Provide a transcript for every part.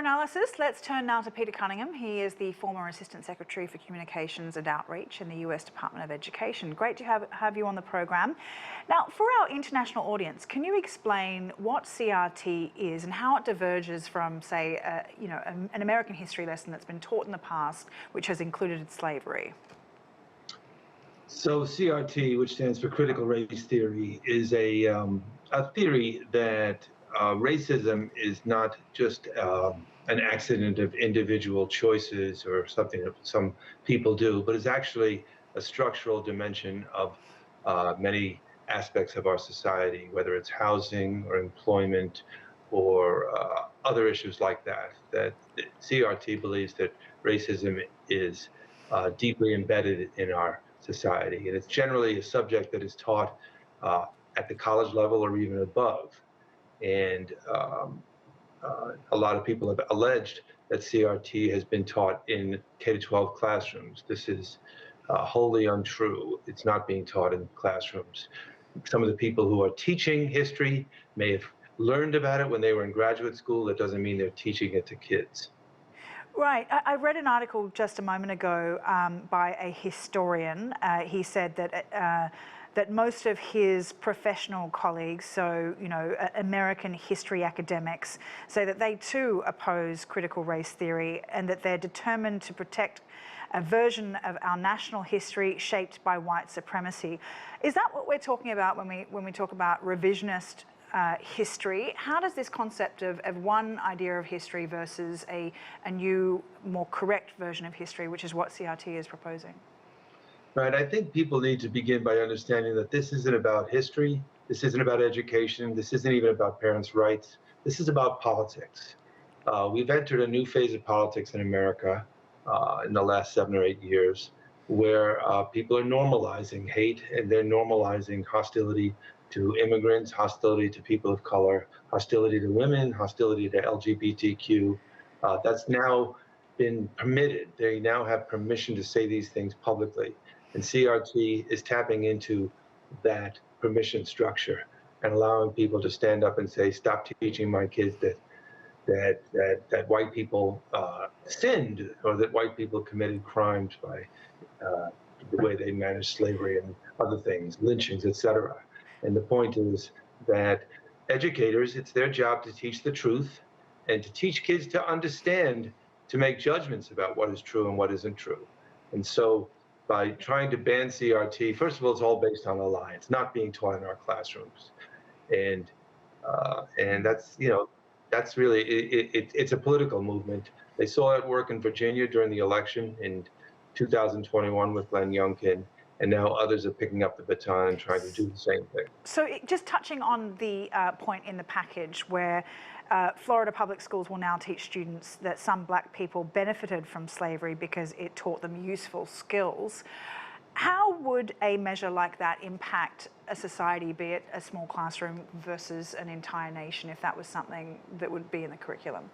analysis, let's turn now to Peter Cunningham. He is the former Assistant Secretary for Communications and Outreach in the US Department of Education. Great to have you on the program. Now, for our international audience, can you explain what CRT is and how it diverges from, say, an American history lesson that's been taught in the past, which has included slavery? So CRT, which stands for Critical Race Theory, is a theory that racism is not just an accident of individual choices or something that some people do, but is actually a structural dimension of many aspects of our society, whether it's housing or employment or other issues like that. That CRT believes that racism is deeply embedded in our society, and it's generally a subject that is taught at the college level or even above. And a lot of people have alleged that CRT has been taught in K-12 classrooms. This is wholly untrue. It's not being taught in classrooms. Some of the people who are teaching history may have learned about it when they were in graduate school. That doesn't mean they're teaching it to kids. Right. I read an article just a moment ago by a historian. He said that most of his professional colleagues, so, American history academics, say that they too oppose critical race theory and that they're determined to protect a version of our national history shaped by white supremacy. Is that what we're talking about when we talk about revisionist history? How does this concept of one idea of history versus a new, more correct version of history, which is what CRT is proposing? Right. I think people need to begin by understanding that this isn't about history. This isn't about education. This isn't even about parents' rights. This is about politics. We've entered a new phase of politics in America in the last 7 or 8 years, where people are normalizing hate, and they're normalizing hostility to immigrants, hostility to people of color, hostility to women, hostility to LGBTQ. That's now been permitted. They now have permission to say these things publicly. And CRT is tapping into that permission structure and allowing people to stand up and say, stop teaching my kids that white people sinned, or that white people committed crimes by the way they managed slavery and other things, lynchings, etc. And the point is that educators, it's their job to teach the truth and to teach kids to understand, to make judgments about what is true and what isn't true. And so by trying to ban CRT, first of all, it's all based on a lie. It's not being taught in our classrooms. And that's, that's really, it's a political movement. They saw it work in Virginia during the election in 2021 with Glenn Youngkin, and now others are picking up the baton and trying to do the same thing. So just touching on the point in the package where Florida public schools will now teach students that some black people benefited from slavery because it taught them useful skills. How would a measure like that impact a society, be it a small classroom versus an entire nation, if that was something that would be in the curriculum?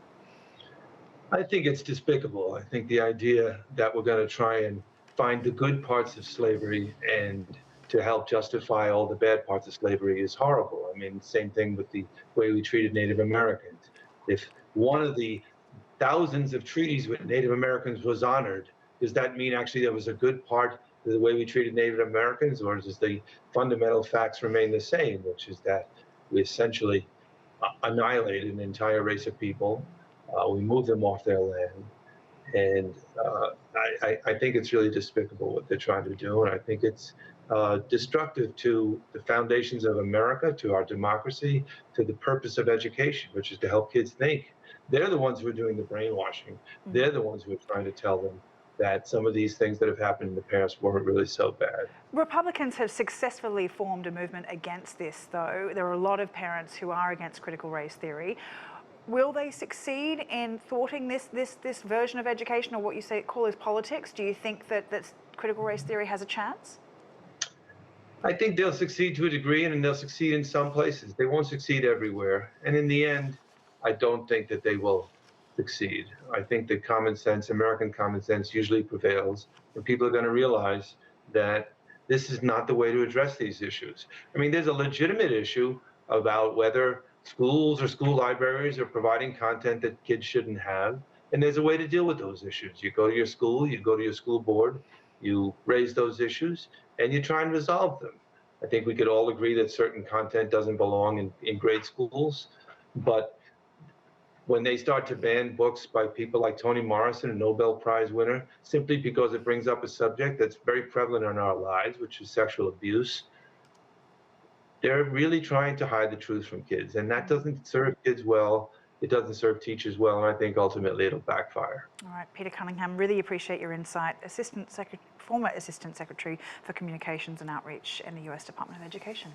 I think it's despicable. I think the idea that we're going to try and find the good parts of slavery and to help justify all the bad parts of slavery is horrible. I mean, same thing with the way we treated Native Americans. If one of the thousands of treaties with Native Americans was honored, does that mean actually there was a good part to the way we treated Native Americans, or does the fundamental facts remain the same, which is that we essentially annihilated an entire race of people, we moved them off their land, and I think it's really despicable what they're trying to do, and I think it's destructive to the foundations of America, to our democracy, to the purpose of education, which is to help kids think. They're the ones who are doing the brainwashing. They're the ones who are trying to tell them that some of these things that have happened in the past weren't really so bad. Republicans have successfully formed a movement against this, though. There are a lot of parents who are against critical race theory. Will they succeed in thwarting this version of education, or what you call as politics? Do you think that critical race theory has a chance? I think they'll succeed to a degree, and they'll succeed in some places. They won't succeed everywhere. And in the end, I don't think that they will succeed. I think that common sense, American common sense, usually prevails, and people are going to realize that this is not the way to address these issues. I mean, there's a legitimate issue about whether schools or school libraries are providing content that kids shouldn't have, and there's a way to deal with those issues. You go to your school, you go to your school board, you raise those issues, and you try and resolve them. I think we could all agree that certain content doesn't belong in grade schools, but when they start to ban books by people like Toni Morrison, a Nobel Prize winner, simply because it brings up a subject that's very prevalent in our lives, which is sexual abuse, they're really trying to hide the truth from kids, and that doesn't serve kids well. It doesn't serve teachers well, and I think ultimately it'll backfire. All right, Peter Cunningham, really appreciate your insight. Former Assistant Secretary for Communications and Outreach in the US Department of Education.